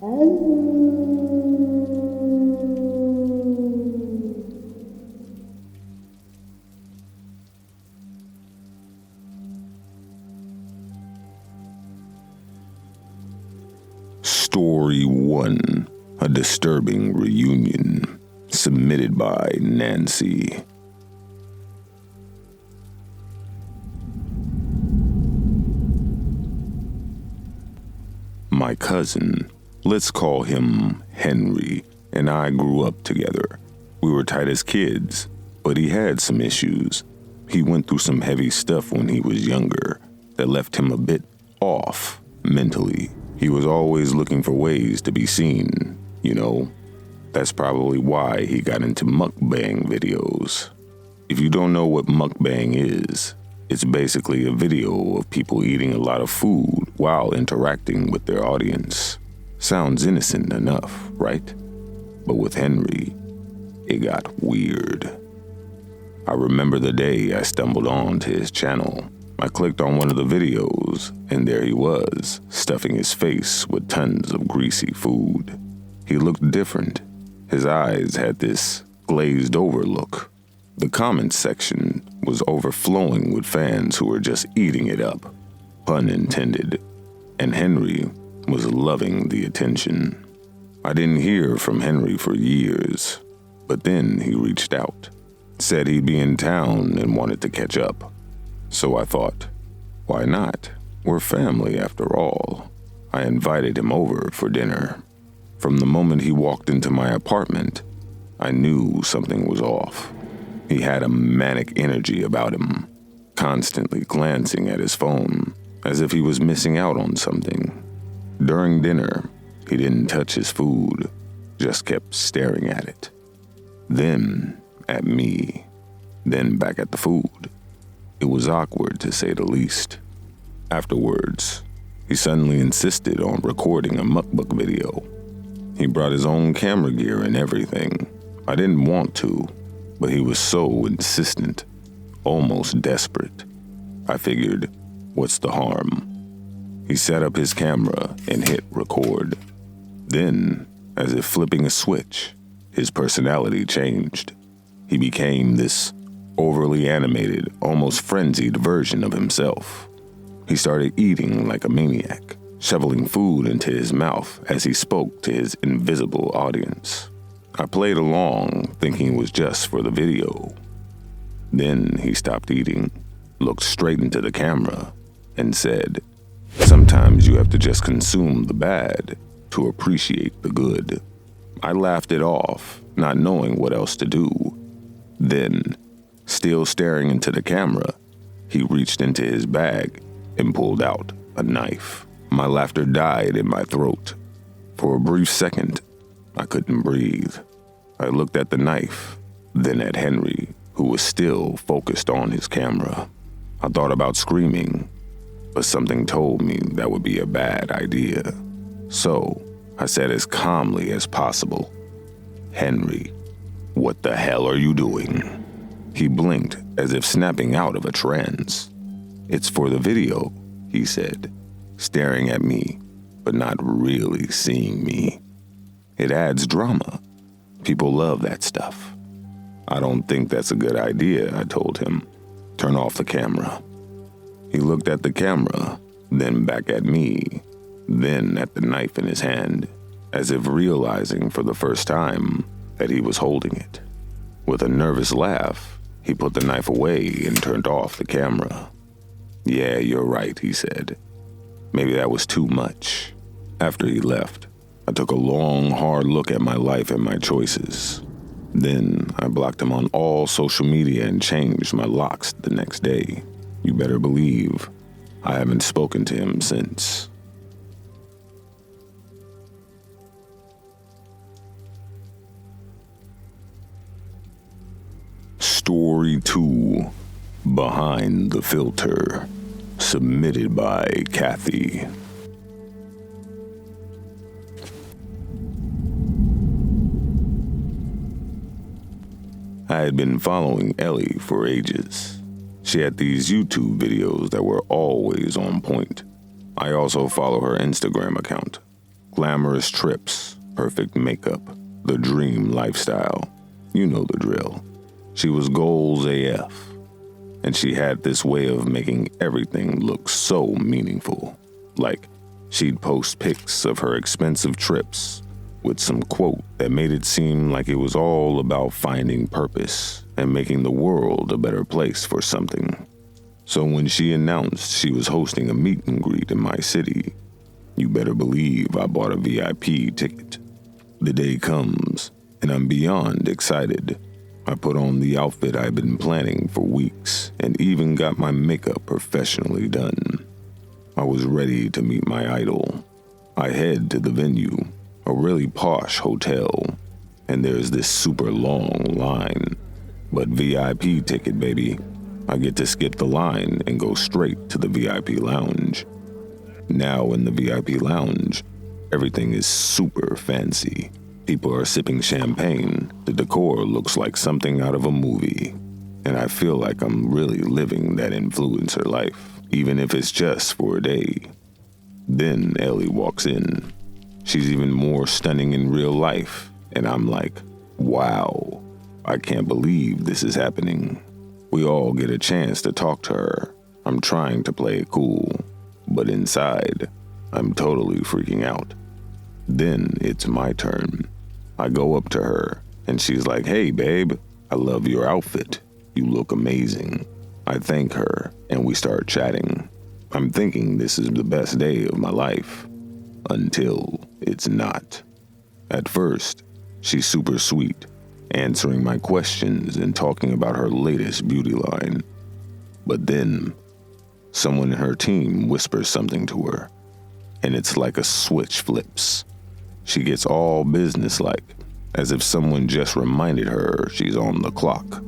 Story 1, A Disturbing Reunion, submitted by Nancy. My cousin, let's call him Henry, and I grew up together. We were tight as kids, but he had some issues. He went through some heavy stuff when he was younger that left him a bit off mentally. He was always looking for ways to be seen, you know. That's probably why he got into mukbang videos. If you don't know what mukbang is, it's basically a video of people eating a lot of food while interacting with their audience. Sounds innocent enough, right? But with Henry, it got weird. I remember the day I stumbled onto his channel. I clicked on one of the videos, and there he was, stuffing his face with tons of greasy food. He looked different. His eyes had this glazed over look. The comments section was overflowing with fans who were just eating it up, pun intended, and Henry was loving the attention. I didn't hear from Henry for years, but then he reached out, said he'd be in town and wanted to catch up. So I thought, why not? We're family after all. I invited him over for dinner. From the moment he walked into my apartment, I knew something was off. He had a manic energy about him, constantly glancing at his phone, as if he was missing out on something. During dinner, he didn't touch his food, just kept staring at it. Then at me, then back at the food. It was awkward, to say the least. Afterwards, he suddenly insisted on recording a mukbang video. He brought his own camera gear and everything. I didn't want to, but he was so insistent, almost desperate. I figured, what's the harm? He set up his camera and hit record. Then, as if flipping a switch, his personality changed. He became this overly animated, almost frenzied version of himself. He started eating like a maniac, shoveling food into his mouth as he spoke to his invisible audience. I played along, thinking it was just for the video. Then he stopped eating, looked straight into the camera, and said, "Sometimes you have to just consume the bad to appreciate the good." I laughed it off, not knowing what else to do. Then, still staring into the camera, he reached into his bag and pulled out a knife. My laughter died in my throat. For a brief second, I couldn't breathe. I looked at the knife, then at Henry, who was still focused on his camera. I thought about screaming, but something told me that would be a bad idea. So, I said as calmly as possible, "Henry, what the hell are you doing?" He blinked as if snapping out of a trance. "It's for the video," he said, staring at me, but not really seeing me. "It adds drama. People love that stuff." "I don't think that's a good idea," I told him. "Turn off the camera." He looked at the camera, then back at me, then at the knife in his hand, as if realizing for the first time that he was holding it. With a nervous laugh, he put the knife away and turned off the camera. "Yeah, you're right," he said. "Maybe that was too much." After he left, I took a long, hard look at my life and my choices. Then I blocked him on all social media and changed my locks the next day. You better believe I haven't spoken to him since. Story 2, Behind the Filter, submitted by Kathy. I had been following Ellie for ages. She had these YouTube videos that were always on point. I also follow her Instagram account. Glamorous trips, perfect makeup, the dream lifestyle. You know the drill. She was goals AF, and she had this way of making everything look so meaningful. Like, she'd post pics of her expensive trips with some quote that made it seem like it was all about finding purpose and making the world a better place for something. So when she announced she was hosting a meet and greet in my city, you better believe I bought a VIP ticket. The day comes, and I'm beyond excited. I put on the outfit I've been planning for weeks and even got my makeup professionally done. I was ready to meet my idol. I head to the venue, a really posh hotel, and there's this super long line. But VIP ticket, baby. I get to skip the line and go straight to the VIP lounge. Now in the VIP lounge, everything is super fancy. People are sipping champagne. The decor looks like something out of a movie. And I feel like I'm really living that influencer life, even if it's just for a day. Then Ellie walks in. She's even more stunning in real life. And I'm like, wow, I can't believe this is happening. We all get a chance to talk to her. I'm trying to play it cool, but inside, I'm totally freaking out. Then it's my turn. I go up to her, and she's like, hey, babe, I love your outfit. You look amazing. I thank her, and we start chatting. I'm thinking this is the best day of my life, until it's not. At first, she's super sweet, answering my questions and talking about her latest beauty line. But then, someone in her team whispers something to her, and it's like a switch flips. She gets all businesslike, as if someone just reminded her she's on the clock.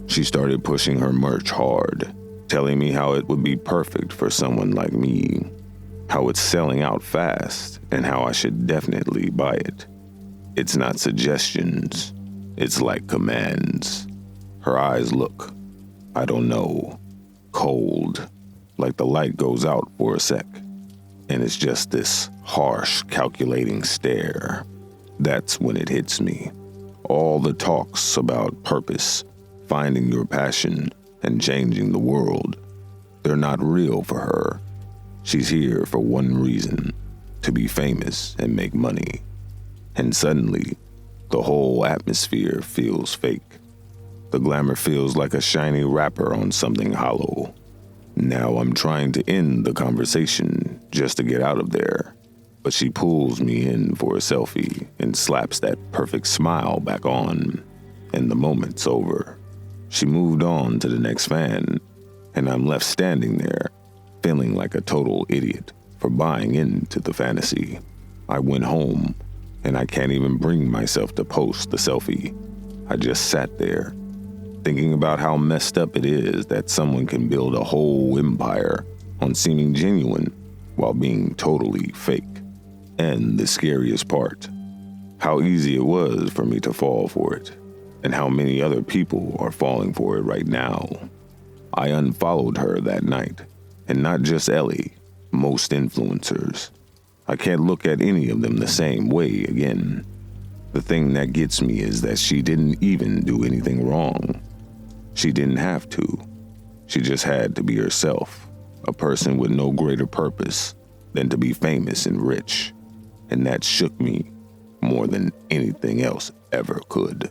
She started pushing her merch hard, telling me how it would be perfect for someone like me, how it's selling out fast, and how I should definitely buy it. It's not suggestions, it's like commands. Her eyes look, I don't know, cold, like the light goes out for a sec. And it's just this harsh, calculating stare. That's when it hits me. All the talks about purpose, finding your passion, and changing the world, they're not real for her. She's here for one reason, to be famous and make money. And suddenly, the whole atmosphere feels fake. The glamour feels like a shiny wrapper on something hollow. Now I'm trying to end the conversation just to get out of there, but she pulls me in for a selfie and slaps that perfect smile back on, and the moment's over. She moved on to the next fan, and I'm left standing there, feeling like a total idiot for buying into the fantasy. I went home, and I can't even bring myself to post the selfie. I just sat there, thinking about how messed up it is that someone can build a whole empire on seeming genuine while being totally fake. And the scariest part, how easy it was for me to fall for it, and how many other people are falling for it right now. I unfollowed her that night, and not just Ellie, most influencers. I can't look at any of them the same way again. The thing that gets me is that she didn't even do anything wrong. She didn't have to. She just had to be herself, a person with no greater purpose than to be famous and rich. And that shook me more than anything else ever could.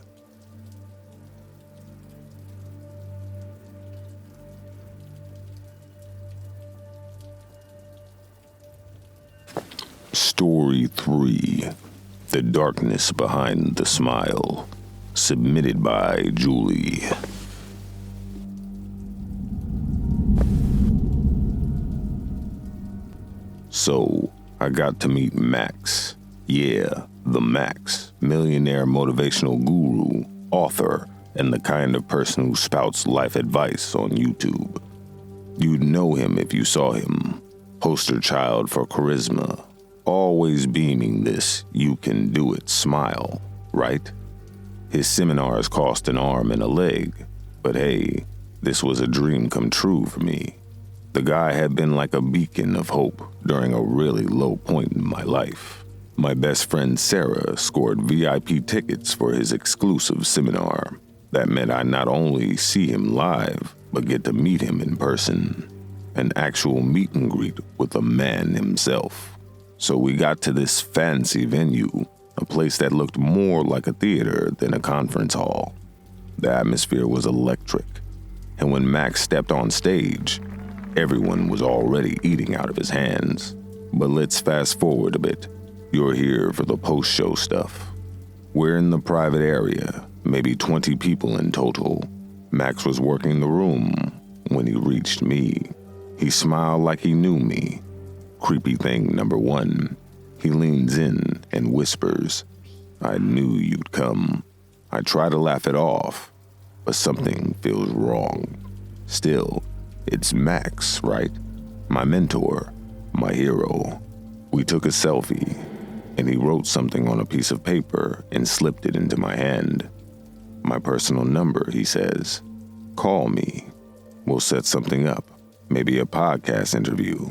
Story 3, The Darkness Behind the Smile, submitted by Julie. So, I got to meet Max. Yeah, the Max, millionaire motivational guru, author, and the kind of person who spouts life advice on YouTube. You'd know him if you saw him. Poster child for charisma, always beaming this "you can do it" smile, right? His seminars cost an arm and a leg, but hey, this was a dream come true for me. The guy had been like a beacon of hope during a really low point in my life. My best friend Sarah scored VIP tickets for his exclusive seminar. That meant I not only see him live, but get to meet him in person. An actual meet and greet with the man himself. So we got to this fancy venue, a place that looked more like a theater than a conference hall. The atmosphere was electric, and when Max stepped on stage, everyone was already eating out of his hands. But let's fast forward a bit. You're here for the post-show stuff. We're in the private area, maybe 20 people in total. Max was working the room when he reached me. He smiled like he knew me. Creepy thing number 1. He leans in and whispers, "I knew you'd come." I try to laugh it off, but something feels wrong. Still, it's Max, right? My mentor, my hero. We took a selfie, and he wrote something on a piece of paper and slipped it into my hand. "My personal number," he says. "Call me. We'll set something up, maybe a podcast interview.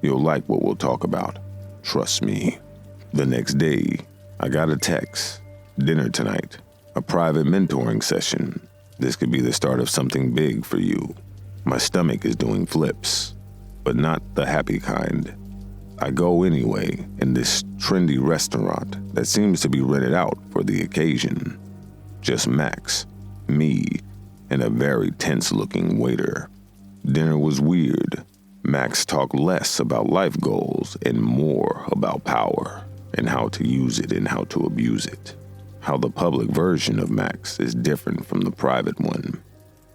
You'll like what we'll talk about. Trust me." The next day, I got a text. "Dinner tonight. A private mentoring session. This could be the start of something big for you." My stomach is doing flips, but not the happy kind. I go anyway in this trendy restaurant that seems to be rented out for the occasion. Just Max, me, and a very tense-looking waiter. Dinner was weird. Max talked less about life goals and more about power and how to use it and how to abuse it. How the public version of Max is different from the private one.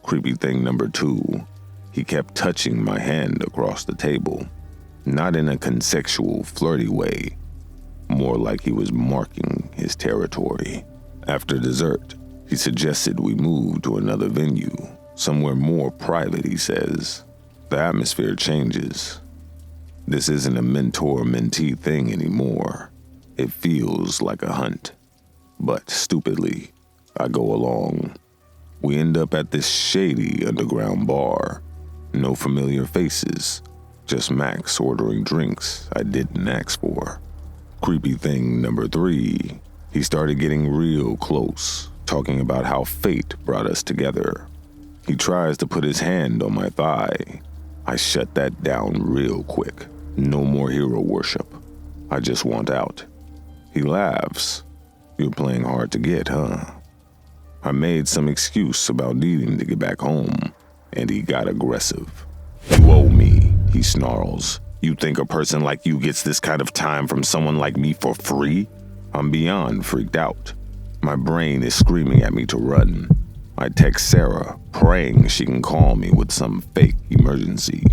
Creepy thing number 2, he kept touching my hand across the table. Not in a consensual, flirty way, more like he was marking his territory. After dessert, he suggested we move to another venue, somewhere more private, he says. The atmosphere changes. This isn't a mentor-mentee thing anymore. It feels like a hunt. But stupidly, I go along. We end up at this shady underground bar. No familiar faces. Just Max ordering drinks I didn't ask for. Creepy thing number 3, he started getting real close, talking about how fate brought us together. He tries to put his hand on my thigh. I shut that down real quick. No more hero worship. I just want out. He laughs. "You're playing hard to get, huh?" I made some excuse about needing to get back home, and he got aggressive. "You owe me," he snarls. "You think a person like you gets this kind of time from someone like me for free?" I'm beyond freaked out. My brain is screaming at me to run. I text Sarah, praying she can call me with some fake emergency.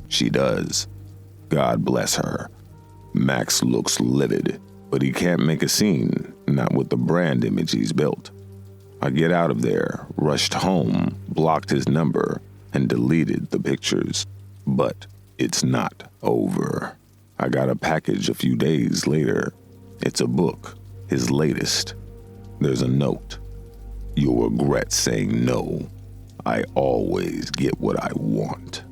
She does. God bless her. Max looks livid, but he can't make a scene, not with the brand image he's built. I get out of there, rushed home, blocked his number, and deleted the pictures. But it's not over. I got a package a few days later. It's a book, his latest. There's a note. "You'll regret saying no. I always get what I want."